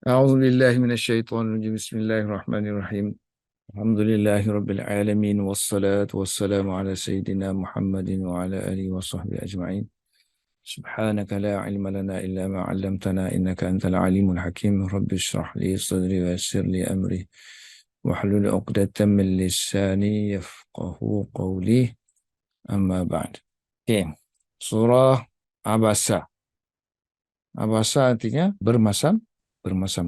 أعوذ بالله من الشيطان الرجيم بسم الله الرحمن الرحيم الحمد لله رب العالمين والصلاة والسلام على سيدنا محمد وعلى آله وصحبه أجمعين سبحانك لا علم لنا إلا ما علمتنا إنك أنت العليم الحكيم رب اشرح لي صدري ويسر لي أمري واحلل عقدة من لساني يفقه قولي أما بعد. Okay. Surah Abasa. Abasa artinya bermasam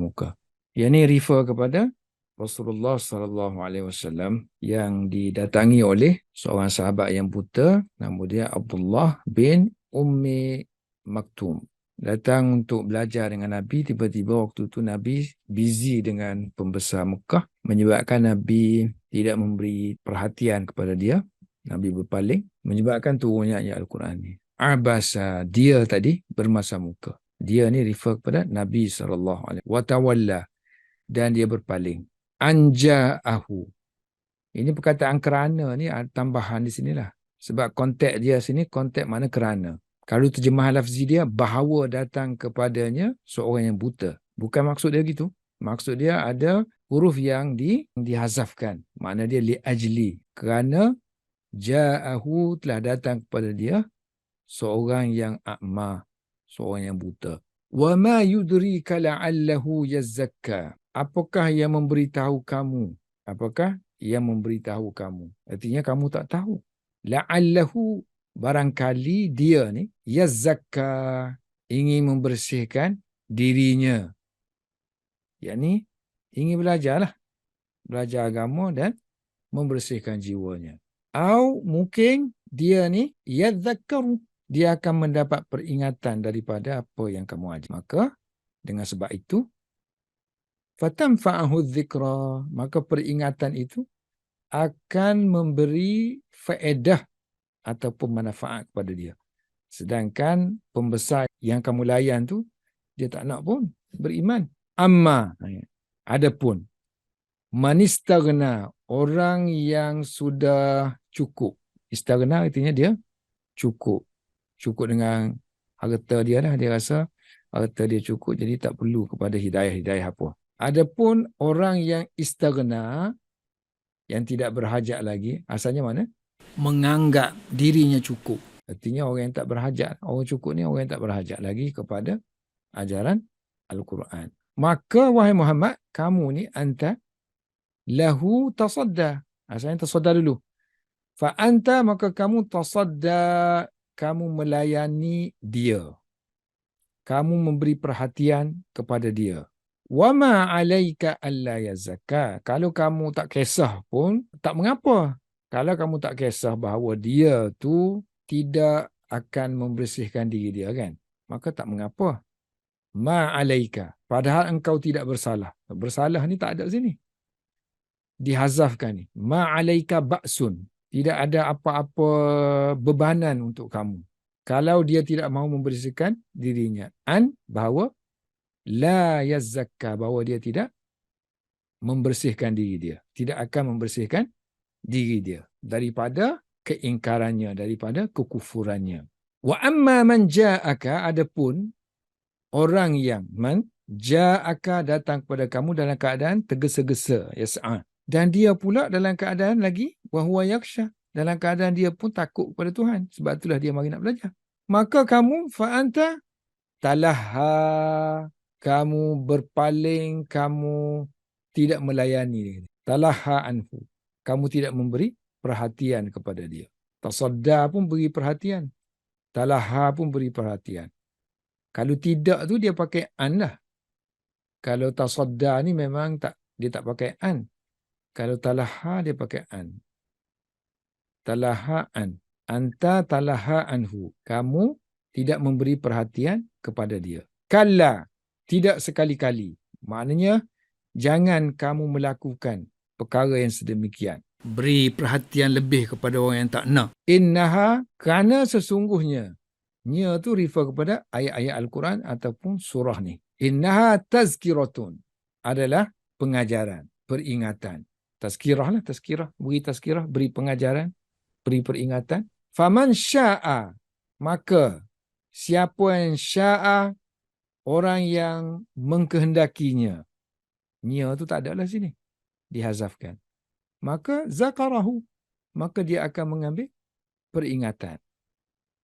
muka. Yang ini refer kepada Rasulullah sallallahu alaihi wasallam yang didatangi oleh seorang sahabat yang buta, nama dia Abdullah bin Ummi Maktum. Datang untuk belajar dengan Nabi, tiba-tiba waktu itu Nabi busy dengan pembesar Mekah, menyebabkan Nabi tidak memberi perhatian kepada dia. Nabi berpaling, menyebabkan turunnya ayat Al-Quran ni. Abasa, dia tadi bermasam muka. Dia ni refer kepada Nabi SAW. Watawalla, dan dia berpaling. Anja'ahu. Ini perkataan kerana ni ada tambahan di sinilah. Sebab konteks dia sini, konteks mana kerana. Kalau terjemahan lafzi dia, bahawa datang kepadanya seorang yang buta. Bukan maksud dia gitu. Maksud dia ada huruf yang dihazafkan. Makna dia li'ajli. Kerana ja'ahu telah datang kepada dia seorang yang a'ma, seorang yang buta. Wa ma yudrika la'allahu yazzakka. Apakah yang memberitahu kamu? Apakah yang memberitahu kamu? Artinya kamu tak tahu. La'allahu, barangkali dia ni yazzakka, ingin membersihkan dirinya. Yakni ingin belajarlah, belajar agama dan membersihkan jiwanya. Atau mungkin dia ni yadzakkaru, dia akan mendapat peringatan daripada apa yang kamu ajar. Maka dengan sebab itu fatanfa'ahu dzikra, maka peringatan itu akan memberi faedah ataupun manfaat kepada dia. Sedangkan pembesar yang kamu layan tu dia tak nak pun beriman. Amma, adapun manistaghna, orang yang sudah cukup. Istaghna artinya dia cukup. Cukup dengan harta dia lah. Dia rasa harta dia cukup, jadi tak perlu kepada hidayah-hidayah apa. Adapun orang yang istaghna, yang tidak berhajat lagi, asalnya mana? Menganggap dirinya cukup. Artinya orang yang tak berhajat. Orang cukup ni orang yang tak berhajat lagi kepada ajaran Al-Quran. Maka wahai Muhammad, kamu ni anta lahu tasadda. Asalnya tasadda dulu. Fa anta, maka kamu tasadda, kamu melayani dia. Kamu memberi perhatian kepada dia. Wa ma 'alaika alla yazakka. Kalau kamu tak kisah pun tak mengapa. Kalau kamu tak kisah bahawa dia tu tidak akan membersihkan diri dia kan, maka tak mengapa. Ma 'alaika. Padahal engkau tidak bersalah. Bersalah ni tak ada sini. Dihazafkan ni. Ma 'alaika ba'sun. Tidak ada apa-apa bebanan untuk kamu. Kalau dia tidak mahu membersihkan dirinya. Bahawa la yazzakka, bahawa dia tidak membersihkan diri dia. Tidak akan membersihkan diri dia. Daripada keingkarannya, daripada kekufurannya. Wa amma man ja'aka, adapun orang yang ja'aka datang kepada kamu dalam keadaan tergesa-gesa. Yas'a. Dan dia pula dalam keadaan lagi wahuwa yaksha, dalam keadaan dia pun takut kepada Tuhan. Sebab itulah dia mari nak belajar. Maka kamu fa'anta talaha, kamu berpaling, kamu tidak melayani. Talaha anhu, kamu tidak memberi perhatian kepada dia. Tasadda pun beri perhatian. Talaha pun beri perhatian. Kalau tidak tu dia pakai an lah. Kalau tasadda ni memang tak, dia tak pakai an. Kalau talaha dia pakai an. Talaha an. Anta talaha anhu. Kamu tidak memberi perhatian kepada dia. Kalla. Tidak sekali-kali. Maknanya, jangan kamu melakukan perkara yang sedemikian. Beri perhatian lebih kepada orang yang tak nak. Innaha, kerana sesungguhnya. Nya tu refer kepada ayat-ayat Al-Quran ataupun surah ni. Innaha tazkiratun. Adalah pengajaran, peringatan. Tazkirah lah, tazkirah. Beri tazkirah, beri pengajaran, beri peringatan. Faman sya'a, maka siapa yang sya'a, orang yang mengkehendakinya. Nya tu tak ada lah sini. Dihazafkan. Maka zakarahu. Maka dia akan mengambil peringatan.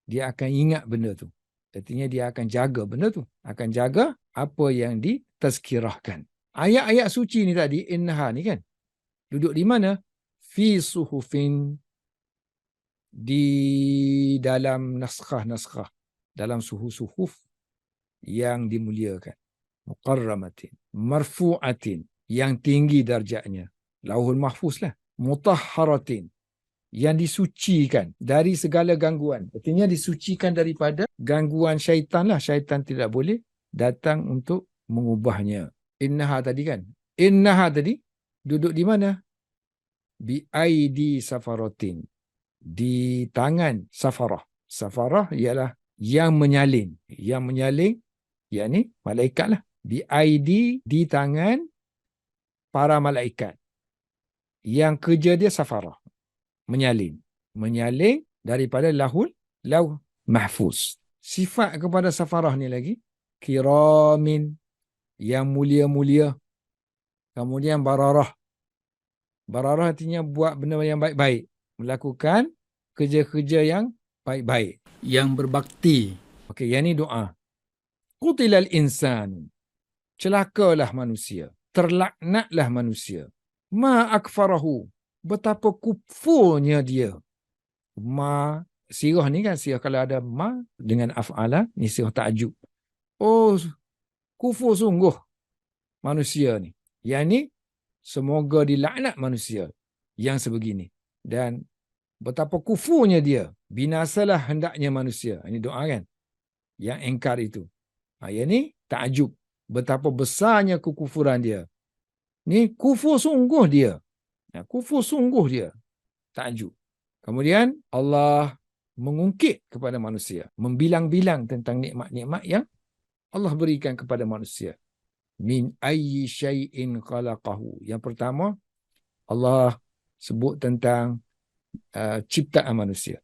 Dia akan ingat benda tu. Artinya dia akan jaga benda tu. Akan jaga apa yang ditazkirahkan. Ayat-ayat suci ni tadi, innaha ni kan. Duduk di mana? Fi suhufin. Di dalam naskah-naskah. Dalam suhuf-suhuf yang dimuliakan. Muqarramatin. Marfu'atin. Yang tinggi darjatnya. Lauhul mahfuz lah. Mutahharatin. Yang disucikan dari segala gangguan. Artinya disucikan daripada gangguan syaitan lah. Syaitan tidak boleh datang untuk mengubahnya. Innaha tadi kan. Innaha tadi duduk di mana? Bi aidi safaratin. Di tangan safarah. Safarah ialah yang menyalin. Yang menyalin, yakni malaikat lah. Bi aidi, di tangan para malaikat. Yang kerja dia safarah. Menyalin. Menyalin daripada lauh mahfuz. Sifat kepada safarah ni lagi. Kiramin. Yang mulia-mulia. Kemudian bararah. Bararah artinya buat benda yang baik-baik. Melakukan kerja-kerja yang baik-baik. Yang berbakti. Okey, yang ni doa. Qutilal insan. Celakalah manusia. Terlaknatlah manusia. Ma akfarahu. Betapa kufurnya dia. Ma, sirah ni kan, sirah kalau ada ma dengan af'ala, ni sirah ta'ajub. Oh, kufur sungguh manusia ni. Yang ni, semoga dilaknat manusia yang sebegini. Dan betapa kufurnya dia. Binasalah hendaknya manusia. Ini doa kan? Yang engkar itu. Yang ni, ta'ajub. Betapa besarnya kekufuran dia. Ni kufur sungguh dia. Kufur sungguh dia. Ta'ajub. Kemudian Allah mengungkit kepada manusia. Membilang-bilang tentang nikmat-nikmat yang Allah berikan kepada manusia. Min ayyi syai'in khalaqahu. Yang pertama, Allah sebut tentang ciptaan manusia.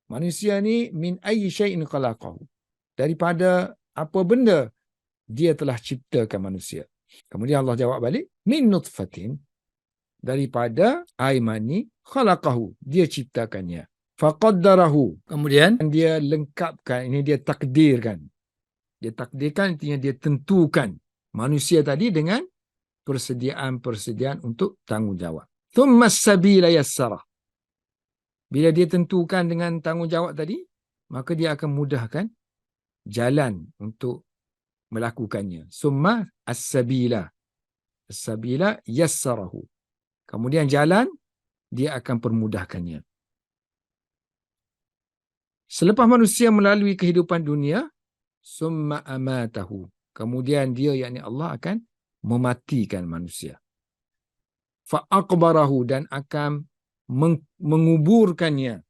Manusia ni min ayyi syai'in khalaqahu. Daripada apa benda dia telah ciptakan manusia. Kemudian Allah jawab balik. Min nutfatin. Daripada air mani, khalaqahu, dia ciptakannya. Faqaddarahu, kemudian dia lengkapkan, ini dia takdirkan. Dia takdirkan, artinya dia tentukan manusia tadi dengan persediaan-persediaan untuk tanggungjawab. Thumma as-sabila yassarah. Bila dia tentukan dengan tanggungjawab tadi, maka dia akan mudahkan jalan untuk melakukannya. Summa as-sabila. As-sabila yassarahu. Kemudian jalan, dia akan permudahkannya. Selepas manusia melalui kehidupan dunia, summa amatahu. Kemudian dia, yakni Allah, akan mematikan manusia. Fa'aqbarahu, dan akan menguburkannya.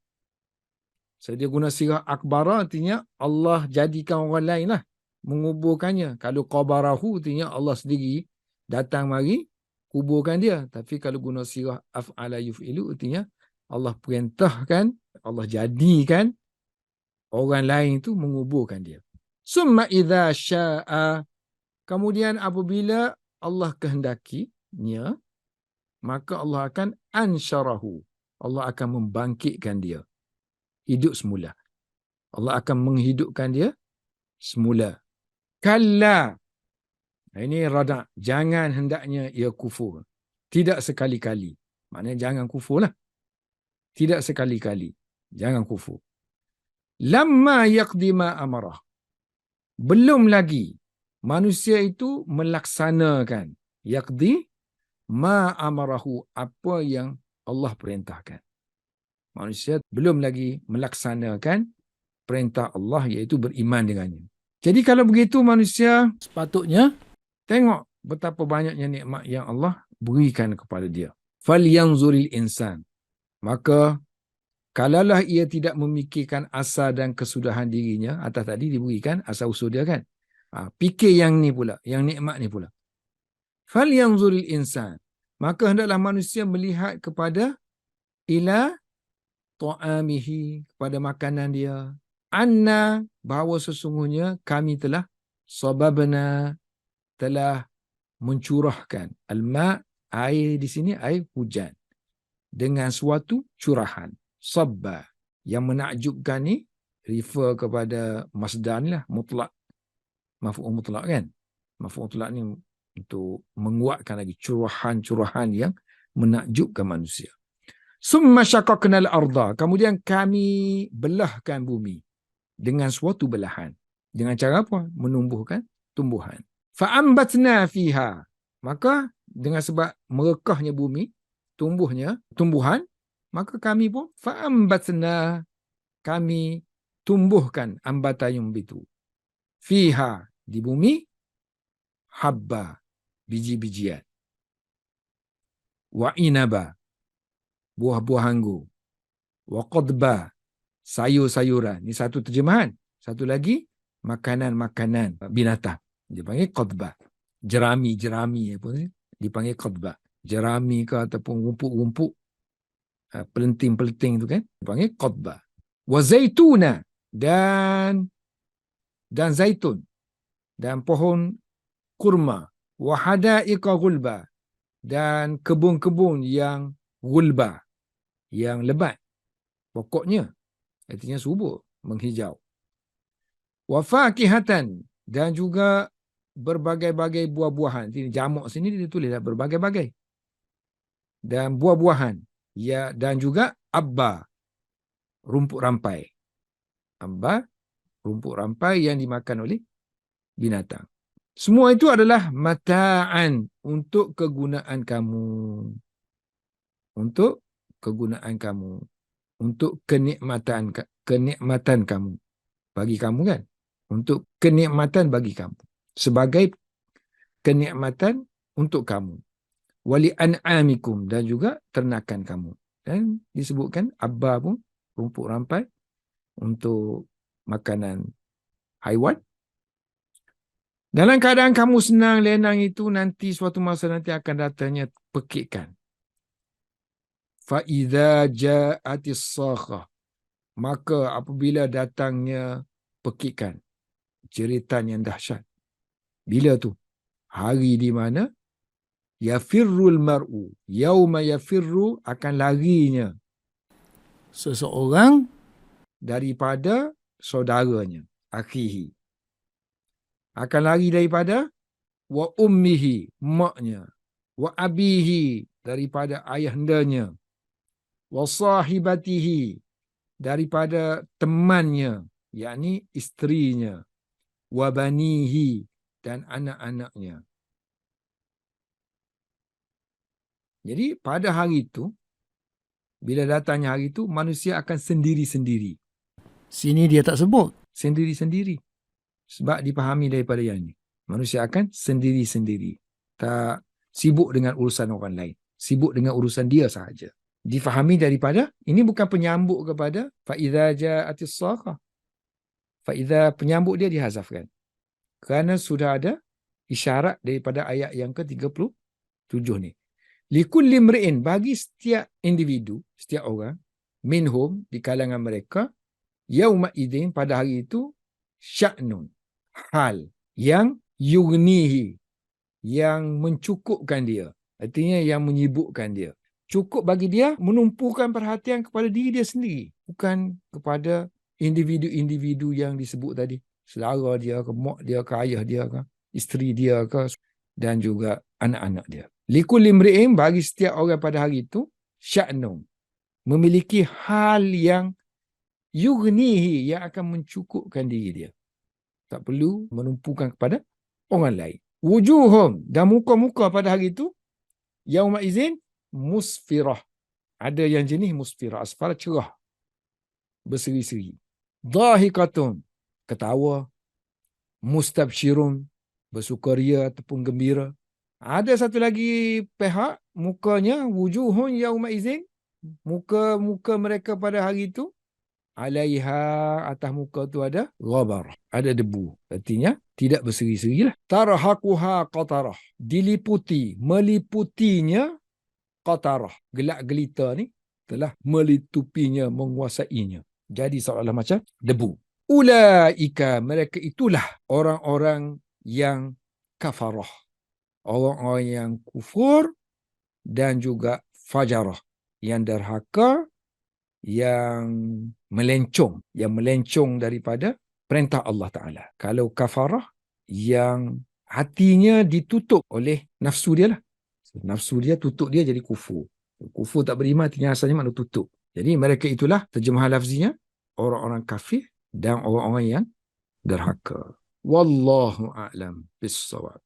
So, dia guna sirah akbara, artinya Allah jadikan orang lain lah menguburkannya. Kalau qabarahu, artinya Allah sendiri datang mari kuburkan dia. Tapi kalau guna sirah af'ala yuf'ilu, artinya Allah perintahkan, Allah jadikan orang lain itu menguburkan dia. Summa idza sya'a. Kemudian apabila Allah kehendakinya, maka Allah akan ansyarahu. Allah akan membangkitkan dia. Hidup semula. Allah akan menghidupkan dia semula. Kalla. Ini rada. Jangan hendaknya ia kufur. Tidak sekali-kali. Maknanya jangan kufur lah. Tidak sekali-kali. Jangan kufur. Lamma yaqdi ma amarah. Belum lagi manusia itu melaksanakan. Yaqdi ma amarahu. Apa yang Allah perintahkan. Manusia belum lagi melaksanakan perintah Allah, iaitu beriman dengannya. Jadi kalau begitu manusia sepatutnya tengok betapa banyaknya nikmat yang Allah berikan kepada dia. Falyanzuril insan. Maka kalaulah ia tidak memikirkan asal dan kesudahan dirinya, atas tadi diberikan asal usul dia kan. Fikir yang ni pula, yang nikmat ni pula. Falyanzuril insan. Maka hendaklah manusia melihat kepada ila ta'amihi, kepada makanan dia. Anna, bahawa sesungguhnya kami telah Sababna, telah mencurahkan. Al-ma', air di sini air hujan. Dengan suatu curahan. Sabba. Yang menakjubkan ni refer kepada masdar ni lah, mutlak. Maf'ul mutlak kan? Maf'ul mutlak ni untuk menguatkan lagi curahan-curahan yang menakjubkan manusia. Summa syaqaqnal arda. Kemudian kami belahkan bumi dengan suatu belahan. Dengan cara apa? Menumbuhkan tumbuhan. Fa'ambatna fiha. Maka dengan sebab merekahnya bumi, tumbuhnya tumbuhan, maka kami pun fa'ambatna, kami tumbuhkan ambatan yang begitu. Fiha, di bumi, habba, biji-bijian. Wa inaba, buah-buah anggur. Wa qadba, sayur-sayuran. Ini satu terjemahan. Satu lagi, makanan-makanan binatang. Dia panggil qadba. Jerami pun dipanggil qadba. Jerami ke ataupun rumput-rumput, pelenting-pelenting tu kan, dipanggil qadba. Wa zaituna, dan zaitun, dan pohon kurma. Wa hadaiqa ghulba, dan kebun-kebun yang ghulba, yang lebat pokoknya, artinya subur, menghijau. Wa fakihatan, dan juga berbagai-bagai buah-buahan. Ini jamak sini dia tulis berbagai-bagai. Dan buah-buahan, ya, dan juga abba, rumput rampai. Abba, rumput rampai yang dimakan oleh binatang. Semua itu adalah mata'an, untuk kegunaan kamu. Untuk kegunaan kamu. Untuk kenikmatan kamu. Bagi kamu kan? Untuk kenikmatan bagi kamu. Sebagai kenikmatan untuk kamu. Wali an'amikum, dan juga ternakan kamu. Dan disebutkan abba pun, rumput rampai, untuk makanan haiwan. Dalam keadaan kamu senang lenang itu, nanti suatu masa nanti akan datangnya pekikan. Fa'idha ja'atis sakhah, maka apabila datangnya pekikan, jeritan yang dahsyat. Bila tu? Hari di mana yafirrul mar'u, yauma yafirru, akan larinya seseorang daripada saudaranya, akhihi. Akan lari daripada wa ummihi, maknya, wa abihi, daripada ayahandanya, wa sahibatihi, daripada temannya, yakni isterinya, wa banihi, dan anak-anaknya. Jadi pada hari itu, bila datangnya hari itu, manusia akan sendiri-sendiri. Sini dia tak sebut sendiri-sendiri, sebab dipahami daripada yang ini. Manusia akan sendiri-sendiri, tak sibuk dengan urusan orang lain, sibuk dengan urusan dia sahaja. Difahami daripada, ini bukan penyambuk kepada fa'idha ja'atis sakhah. Fa'idha, penyambuk dia dihazafkan. Kerana sudah ada isyarat daripada ayat yang ke-37 ni. Likulli mri'in, bagi setiap individu, setiap orang, minhum, di kalangan mereka, yauma idzin, pada hari itu, sya'nun, hal, yang yughnihi, yang mencukupkan dia. Artinya yang menyibukkan dia. Cukup bagi dia menumpukan perhatian kepada diri dia sendiri, bukan kepada individu-individu yang disebut tadi. Saudara dia ke, mak dia ke, ayah dia ke, isteri dia ke, dan juga anak-anak dia. Likulli mri'in, bagi setiap orang pada hari itu, sya'nun, memiliki hal yang yughnihi, yang akan mencukupkan diri dia. Tak perlu menumpukan kepada orang lain. Wujuhum, dan muka-muka pada hari itu, yauma izin, musfirah. Ada yang jenis musfirah, asfar, cerah, berseri-seri. Dhahikatun, ketawa. Mustabsyirun, bersukaria ataupun gembira. Ada satu lagi pihak, mukanya, wujuhun yauma izin, muka-muka mereka pada hari itu, alaiha, atas muka tu ada ghabar, ada debu. Artinya tidak berseri-seri lah. Tarhaquha qatarah, diliputi, meliputinya qatarah. Gelak gelita ni telah melitupinya, menguasainya. Jadi seolah-olah macam debu. Ulaika, mereka itulah orang-orang yang kafarah, orang-orang yang kufur dan juga fajarah, yang derhaka, yang melencong daripada perintah Allah Ta'ala. Kalau kafarah, yang hatinya ditutup oleh nafsu dia lah. Nafsu dia tutup dia jadi kufur. Kufur tak beriman artinya asalnya makna tutup. Jadi mereka itulah terjemahan lafzinya orang-orang kafir dan orang-orang yang derhaka. Wallahu a'lam bis-shawab.